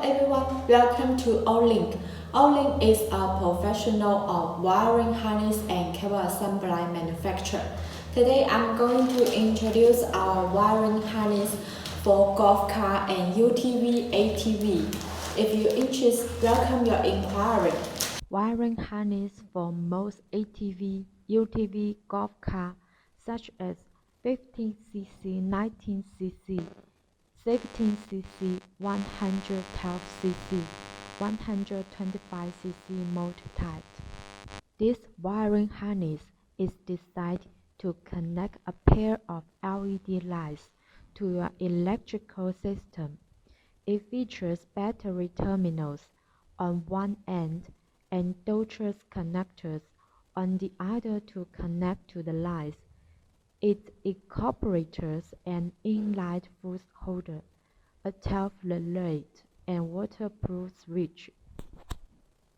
everyone, welcome to Olink. Olink is a professional wiring harness and cable assembly manufacturer. Today I'm going to introduce our wiring harness for golf cart and UTV ATV. If you're interested, welcome your inquiry. Wiring harness for most ATV, UTV golf cart such as 15cc, 19cc, 17cc, 112cc, 125cc motor type. This wiring harness is designed to connect a pair of LED lights to your electrical system. It features battery terminals on one end and Deutsch connectors on the other to connect to the lights. It incorporates an inline fuse holder, a 12 relay, and waterproof switch